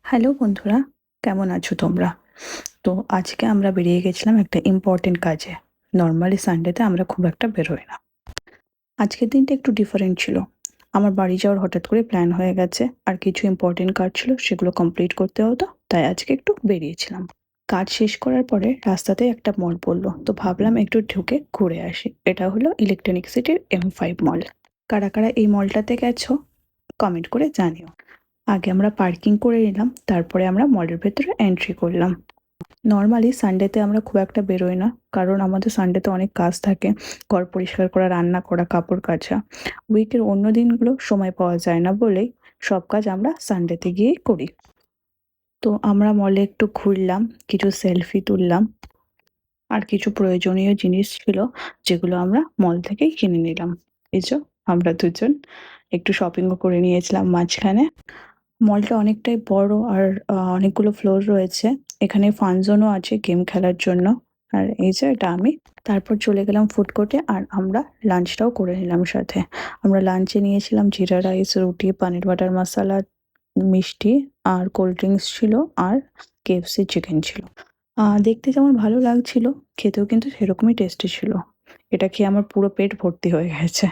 Hello বন্ধুরা, কেমন আছো তোমরা? তো আজকে আমরা বেরিয়ে গেছিলাম একটা ইম্পর্টেন্ট কাজে। নর্মালি সানডেতে আমরা খুব একটা বেরোই না। আজকের দিনটা একটু ডিফারেন্ট ছিল। আমার বাড়ি যাওয়ার হঠাৎ করে প্ল্যান হয়ে গেছে আর কিছু ইম্পর্টেন্ট কাজ ছিল সেগুলো কমপ্লিট করতে হতো, তাই আজকে একটু বেরিয়েছিলাম। কাজ শেষ করার পরে রাস্তাতে একটা মল পড়লো, তো ভাবলাম একটু ঢুকে ঘুরে আসি। এটা হলো ইলেকট্রনিক সিটির M5 মল। কারা কারা এই মলটাতে গেছো কমেন্ট করে জানিও। আগে আমরা পার্কিং করে নিলাম, তারপরে আমরা মলের ভেতরে এন্ট্রি করলাম। নর্মালি সানডেতে আমরা খুব একটা বেরোই না, কারণ আমাদের সানডেতে অনেক কাজ থাকে। ঘর পরিষ্কার করা, রান্না করা, কাপড় কাচা। উইকের অন্য দিনগুলো সময় পাওয়া যায় না বলেই সব কাজ আমরা সানডেতে গিয়েই করি। তো আমরা মলে একটু ঘুরলাম, কিছু সেলফি তুললাম, আর কিছু প্রয়োজনীয় জিনিস ছিল যেগুলো আমরা মল থেকেই কিনে নিলাম। এই যে আমরা দুজন একটু শপিংও করে নিয়েছিলাম মাঝখানে। মলটা অনেকটাই বড় আর অনেকগুলো ফ্লোর রয়েছে। এখানে ফান জোনও আছে গেম খেলার জন্য। আর এই যে এটা আমি। তারপর চলে গেলাম ফুড কোর্টে আর আমরা লাঞ্চটাও করে নিলাম সাথে। আমরা লাঞ্চে নিয়েছিলাম জিরা রাইস, রুটি, পানির বাটার মশালা, মিষ্টি আর কোল্ড ড্রিঙ্কস ছিল, আর KFC চিকেন ছিল। দেখতে যেমন ভালো লাগছিল, খেতেও কিন্তু সেরকমই টেস্টি ছিল। এটা খেয়ে আমার পুরো পেট ভর্তি হয়ে গেছে।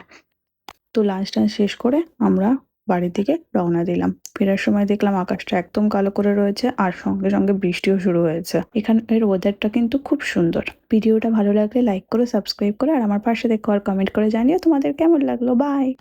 তো লাঞ্চ টাঞ্চ শেষ করে আমরা বাড়ির দিকে রওনা দিলাম। ফেরার সময় দেখলাম আকাশটা একদম কালো করে রয়েছে আর সঙ্গে সঙ্গে বৃষ্টিও শুরু হয়েছে। এখানের ওয়েদারটা কিন্তু খুব সুন্দর। ভিডিওটা ভালো লাগলে লাইক করে, সাবস্ক্রাইব করে আর আমার পাশে দেখো আর কমেন্ট করে জানিও তোমাদের কেমন লাগলো। বাই।